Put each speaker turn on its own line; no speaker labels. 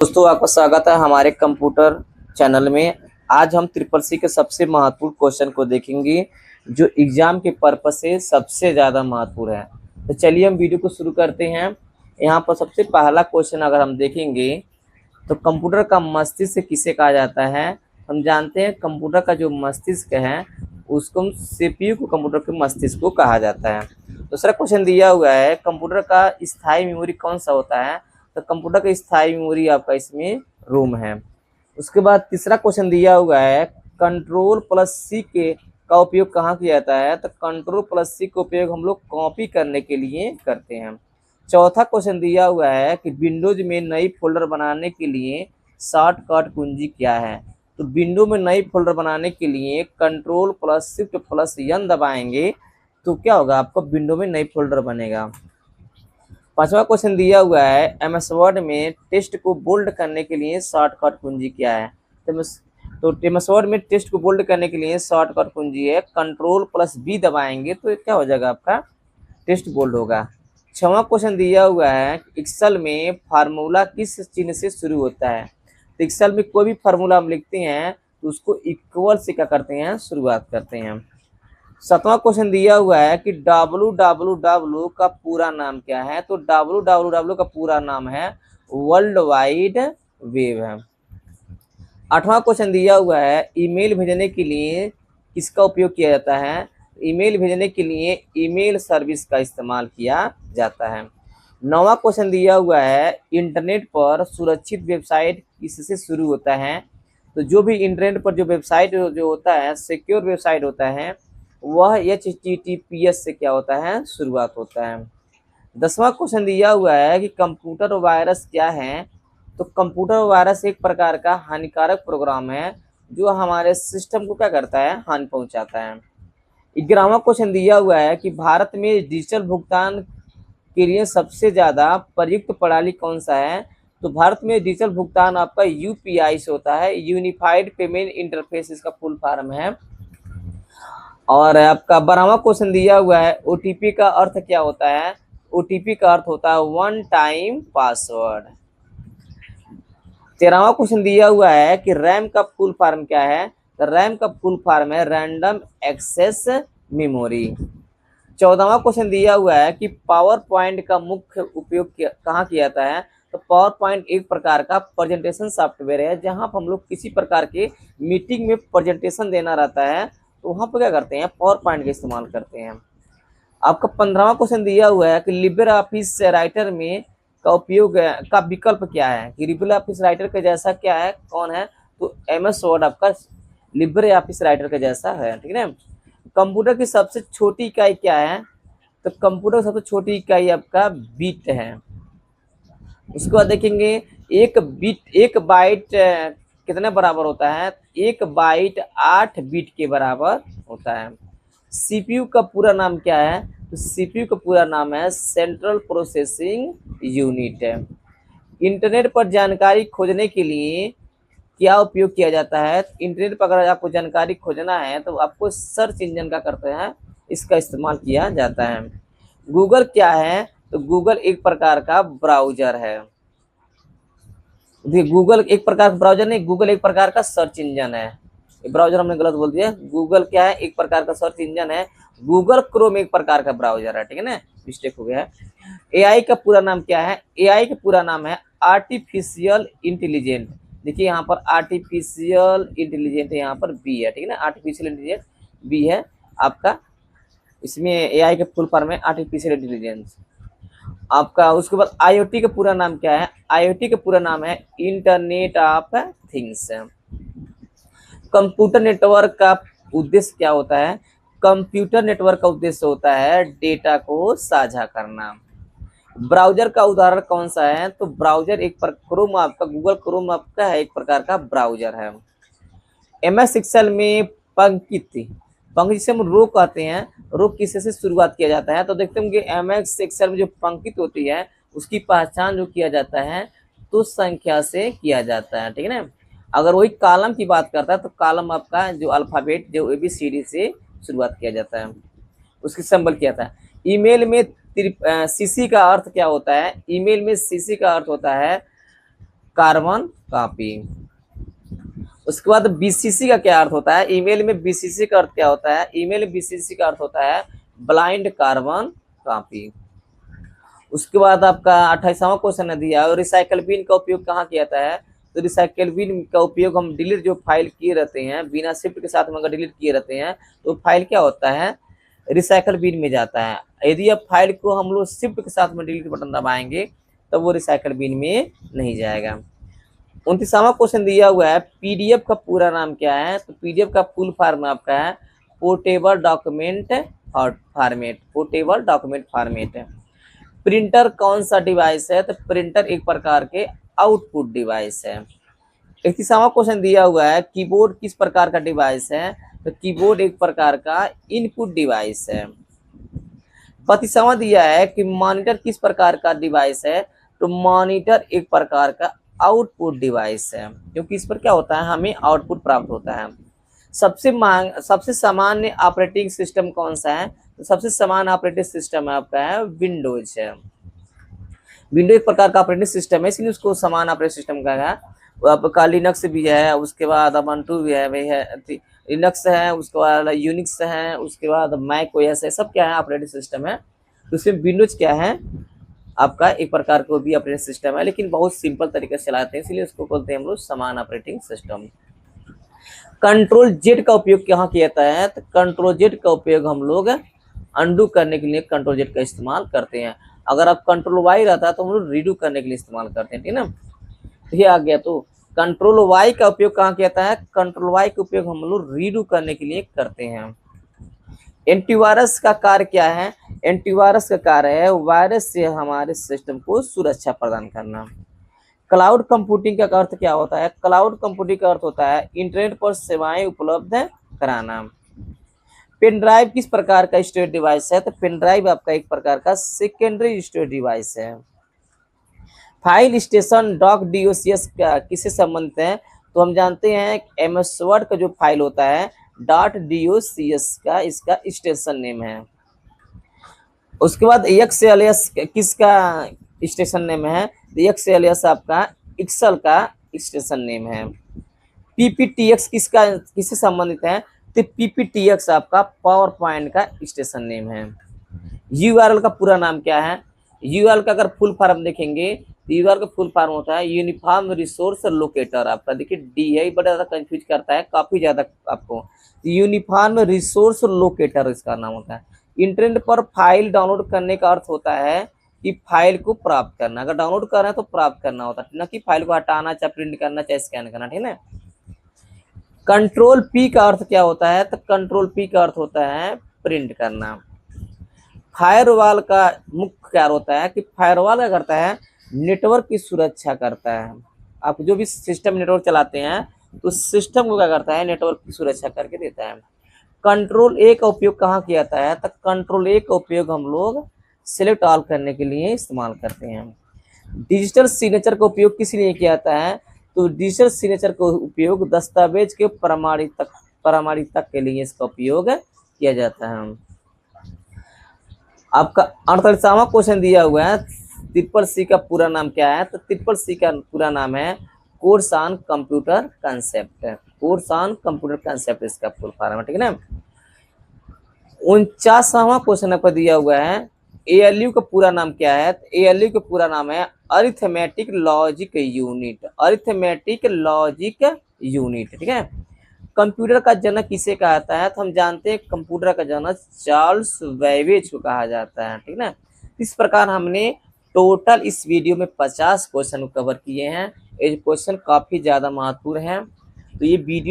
दोस्तों, आपका स्वागत है हमारे कंप्यूटर चैनल में। आज हम ट्रिपल सी के सबसे महत्वपूर्ण क्वेश्चन को देखेंगे जो एग्जाम के पर्पज से सबसे ज़्यादा महत्वपूर्ण है। तो चलिए हम वीडियो को शुरू करते हैं। यहाँ पर सबसे पहला क्वेश्चन अगर हम देखेंगे तो कंप्यूटर का मस्तिष्क किसे कहा जाता है। हम जानते हैं कंप्यूटर का जो मस्तिष्क है उसको हम सीपीयू को कंप्यूटर के मस्तिष्क को कहा जाता है। दूसरा क्वेश्चन दिया हुआ है कंप्यूटर का स्थायी मेमोरी कौन सा होता है। तो कंप्यूटर का स्थायी मेमोरी आपका इसमें रोम है। उसके बाद तीसरा क्वेश्चन दिया हुआ है कंट्रोल प्लस सी के का उपयोग कहाँ किया जाता है। तो कंट्रोल प्लस सी का उपयोग हम लोग कॉपी करने के लिए करते हैं। चौथा क्वेश्चन दिया हुआ है कि विंडोज में नई फोल्डर बनाने के लिए शॉर्टकट कुंजी क्या है। तो विंडो में नई फोल्डर बनाने के लिए control plus shift plus N दबाएंगे तो क्या होगा, आपको विंडो में नई फोल्डर बनेगा। पांचवा क्वेश्चन दिया हुआ है एमएस वर्ड में टेक्स्ट को बोल्ड करने के लिए शॉर्टकट कुंजी क्या है। तो एमएस वर्ड में टेक्स्ट को बोल्ड करने के लिए शॉर्टकट कुंजी है कंट्रोल प्लस बी दबाएंगे तो क्या हो जाएगा, आपका टेक्स्ट बोल्ड होगा। छठवां क्वेश्चन दिया हुआ है एक्सेल में फार्मूला किस चिन्ह से शुरू होता है। तो एक्सेल में कोई भी फार्मूला हम लिखते हैं तो उसको इक्वल से क्या करते हैं, शुरुआत करते हैं। सातवां क्वेश्चन दिया हुआ है कि www का पूरा नाम क्या है। तो www का पूरा नाम है वर्ल्ड वाइड वेब है। आठवां क्वेश्चन दिया हुआ है ईमेल भेजने के लिए किसका उपयोग किया जाता है। ईमेल भेजने के लिए ईमेल सर्विस का इस्तेमाल किया जाता है। नौवां क्वेश्चन दिया हुआ है इंटरनेट पर सुरक्षित वेबसाइट किससे शुरू होता है। तो जो भी इंटरनेट पर जो वेबसाइट जो होता है सिक्योर वेबसाइट होता है वह HTTPS से क्या होता है, शुरुआत होता है। 10वां क्वेश्चन दिया हुआ है कि कंप्यूटर वायरस क्या है। तो कंप्यूटर वायरस एक प्रकार का हानिकारक प्रोग्राम है जो हमारे सिस्टम को क्या करता है, हानि पहुंचाता है। 11वां क्वेश्चन दिया हुआ है कि भारत में डिजिटल भुगतान के लिए सबसे ज़्यादा प्रयुक्त प्रणाली कौन सा है। तो भारत में डिजिटल भुगतान आपका UPI से होता है, यूनिफाइड पेमेंट इंटरफेस इसका फुल फॉर्म है। और आपका 12वां क्वेश्चन दिया हुआ है OTP का अर्थ क्या होता है। OTP का अर्थ होता है वन टाइम पासवर्ड। 13वां क्वेश्चन दिया हुआ है कि रैम का फुल फॉर्म क्या है। तो रैम का फुल फॉर्म है रैंडम एक्सेस मेमोरी। 14वां क्वेश्चन दिया हुआ है कि पावर पॉइंट का मुख्य उपयोग कहाँ किया जाता है। तो पावर पॉइंट एक प्रकार का प्रेजेंटेशन सॉफ्टवेयर है जहाँ पर हम लोग किसी प्रकार के मीटिंग में प्रेजेंटेशन देना रहता है तो वहाँ पर क्या करते हैं, पावर पॉइंट का इस्तेमाल करते हैं। आपका 15वां क्वेश्चन दिया हुआ है कि लिब्रे ऑफिस राइटर में का उपयोग का विकल्प क्या है। कि लिब्रे ऑफिस राइटर के जैसा क्या है, कौन है। तो MS वर्ड आपका लिब्रे ऑफिस राइटर के जैसा है, ठीक है। कंप्यूटर की सबसे छोटी इकाई क्या है। तो कंप्यूटर की सबसे छोटी इकाई आपका बीट है। उसके बाद देखेंगे एक बाइट कितने बराबर होता है। 1 बाइट 8 बिट के बराबर होता है। CPU का पूरा नाम क्या है। तो CPU का पूरा नाम है सेंट्रल प्रोसेसिंग यूनिट है। इंटरनेट पर जानकारी खोजने के लिए क्या उपयोग किया जाता है। इंटरनेट पर अगर आपको जानकारी खोजना है तो आपको सर्च इंजन का करते हैं, इसका इस्तेमाल किया जाता है। गूगल क्या है। तो गूगल एक प्रकार का ब्राउजर है। देखिए गूगल एक प्रकार का ब्राउजर नहीं, गूगल एक प्रकार का सर्च इंजन है। ब्राउजर हमने गलत बोल दिया। गूगल क्या है, एक प्रकार का सर्च इंजन है। गूगल क्रोम एक प्रकार का ब्राउजर है, ठीक है ना, मिस्टेक हो गया है। AI का पूरा नाम क्या है। AI का पूरा नाम है आर्टिफिशियल इंटेलिजेंट। देखिए यहाँ पर आर्टिफिशियल इंटेलिजेंट यहाँ पर बी है, ठीक है ना, आर्टिफिशियल इंटेलिजेंट बी है आपका। इसमें AI के फुल फॉर्म है आर्टिफिशियल इंटेलिजेंस आपका। उसके बाद IoT का पूरा नाम क्या है। IoT का पूरा नाम है internet of things. Computer network का उद्देश्य क्या होता है। कंप्यूटर नेटवर्क का उद्देश्य होता है डेटा को साझा करना। ब्राउजर का उदाहरण कौन सा है। तो ब्राउजर एक पर क्रोम आपका गूगल क्रोम आपका है, एक प्रकार का ब्राउजर है। MS एक्सेल में पंक्ति जिसे हम रो कहते हैं, रो किससे से शुरुआत किया जाता है। तो देखते हैं कि MS एक्सेल में जो पंक्ति होती है उसकी पहचान जो किया जाता है तो संख्या से किया जाता है, ठीक है ना। अगर वही कॉलम की बात करता है तो कॉलम आपका जो अल्फाबेट जो ABCD से शुरुआत किया जाता है, उसकी सिंबल किया था। ईमेल में CC का अर्थ क्या होता है। ईमेल में CC का अर्थ होता है कार्बन कॉपी। उसके बाद बीसीसी का क्या अर्थ होता है, ईमेल में बीसीसी का अर्थ क्या होता है, ईमेल में बीसीसी का अर्थ होता है ब्लाइंड कार्बन कॉपी। उसके बाद आपका 28वां क्वेश्चन दिया है, रिसाइकल बिन का उपयोग कहाँ किया जाता है, तो रिसाइकल बिन का उपयोग हम डिलीट जो फाइल किए रहते हैं बिना शिफ्ट के साथ में अगर डिलीट किए रहते हैं तो फाइल क्या होता है, रिसाइकल बिन में जाता है। यदि अब फाइल को हम लोग शिफ्ट के साथ में डिलीट बटन दबाएंगे तब वो रिसाइकल बिन में नहीं जाएगा। 29वां क्वेश्चन दिया हुआ है, पीडीएफ का पूरा नाम क्या है, तो पीडीएफ का फुल फॉर्म आपका है portable document format, portable document format है। प्रिंटर कौन सा डिवाइस है, तो प्रिंटर एक प्रकार के आउटपुट डिवाइस है। 31वां क्वेश्चन दिया हुआ है, कीबोर्ड किस प्रकार का डिवाइस है, तो कीबोर्ड एक प्रकार का इनपुट डिवाइस है। 32वां दिया है कि मॉनिटर किस प्रकार का डिवाइस है, तो मॉनिटर एक प्रकार का आउटपुट डिवाइस है, क्योंकि इस पर क्या होता है, हमें आउटपुट प्राप्त होता है। सबसे सामान्य ऑपरेटिंग सिस्टम कौन सा है, तो सबसे सामान्य ऑपरेटिंग सिस्टम आपका है विंडोज है। विंडो एक प्रकार का ऑपरेटिंग सिस्टम है, इसलिए उसको सामान्य ऑपरेटिंग सिस्टम कहा गया। आपका लिनक्स भी है, उसके बाद अबंटू भी है, वही है लिनक्स है, उसके बाद यूनिक्स है, उसके बाद मैक ओएस है, सब क्या है ऑपरेटिंग सिस्टम है। तो उसमें विंडोज क्या है आपका एक प्रकार का भी ऑपरेटिंग सिस्टम है, लेकिन बहुत सिंपल तरीके से चलाते हैं, इसलिए उसको बोलते हैं हम लोग सामान्य ऑपरेटिंग सिस्टम। कंट्रोल जेड का उपयोग कहाँ किया जाता है, तो कंट्रोल जेड का उपयोग हम लोग अंडू करने के लिए कंट्रोल जेड का इस्तेमाल करते हैं। अगर आप कंट्रोल वाई रहता है तो हम लोग रीडू करने के लिए इस्तेमाल करते हैं, ठीक है ना। ये आ गया, तो कंट्रोल वाई का उपयोग कहाँ किया जाता है, कंट्रोल वाई का उपयोग हम लोग रीडू करने के लिए करते हैं। एंटीवायरस का कार्य क्या है, एंटीवायरस का कार्य है वायरस से हमारे सिस्टम को सुरक्षा प्रदान करना। क्लाउड कंप्यूटिंग का अर्थ क्या होता है, क्लाउड कंप्यूटिंग का अर्थ होता है इंटरनेट पर सेवाएं उपलब्ध कराना। पेन ड्राइव किस प्रकार का स्टोरेज डिवाइस है, तो पेन ड्राइव आपका एक प्रकार का सेकेंडरी स्टोरेज डिवाइस है। फाइल स्टेशन डॉक डीओसीएस का किससे संबंधित है, तो हम जानते हैं एमएस वर्ड का जो फाइल होता है डॉट डीओसीएस का इसका स्टेशन नेम है। उसके बाद एक्सएलएस किसका स्टेशन नेम है, एक्सएलएस आपका एक्सेल का स्टेशन नेम है। पीपीटीएक्स किससे संबंधित है, तो पीपीटीएक्स आपका पावर पॉइंट का स्टेशन नेम है। यूआरएल का पूरा नाम क्या है, यूआरएल का अगर फुल फॉर्म देखेंगे तो यूआरएल का फुल फॉर्म होता है यूनिफॉर्म रिसोर्स लोकेटर। आपका देखिए डी है, बड़ा ज़्यादा कंफ्यूज करता है काफ़ी ज़्यादा आपको। यूनिफॉर्म रिसोर्स लोकेटर इसका नाम होता है। इंटरनेट पर फाइल डाउनलोड करने का अर्थ होता है कि फाइल को प्राप्त करना, अगर डाउनलोड कर रहे हैं तो प्राप्त करना होता है, ना कि फाइल को हटाना, चाहे प्रिंट करना, चाहे स्कैन करना, ठीक है। कंट्रोल पी का अर्थ क्या होता है, तो कंट्रोल पी का अर्थ होता है प्रिंट करना। फायरवॉल का मुख्य कार्य होता है कि फायरवॉल क्या करता है, नेटवर्क की सुरक्षा करता है। आप जो भी सिस्टम नेटवर्क चलाते हैं तो सिस्टम को क्या करता है, नेटवर्क की सुरक्षा करके देता है। कंट्रोल ए का उपयोग कहाँ किया जाता है, तो कंट्रोल ए का उपयोग हम लोग सिलेक्ट ऑल करने के लिए इस्तेमाल करते हैं। डिजिटल सिग्नेचर का उपयोग किस लिए किया जाता है, तो डिजिटल सिग्नेचर का उपयोग दस्तावेज के प्रमाणिकता के लिए इसका उपयोग किया जाता है। आपका 38वां क्वेश्चन दिया हुआ है, ट्रिपल सी का पूरा नाम क्या है, तो ट्रिपल सी का पूरा नाम है course on computer concept, course on computer concept इसका फुल फॉर्म है, ठीक है ना। 49वां क्वेश्चन आपको दिया हुआ है, एएलयू का पूरा नाम क्या है, तो एएलयू का पूरा नाम है arithmetic logic unit, arithmetic logic unit, ठीक है। कंप्यूटर का जनक किसे कहा जाता है, तो हम जानते हैं कंप्यूटर का जनक चार्ल्स बेबेज को कहा जाता है, ठीक ना। इस प्रकार हमने टोटल इस वीडियो में 50 क्वेश्चन कवर किए हैं। ये क्वेश्चन काफ़ी ज़्यादा महत्वपूर्ण हैं, तो ये वीडियो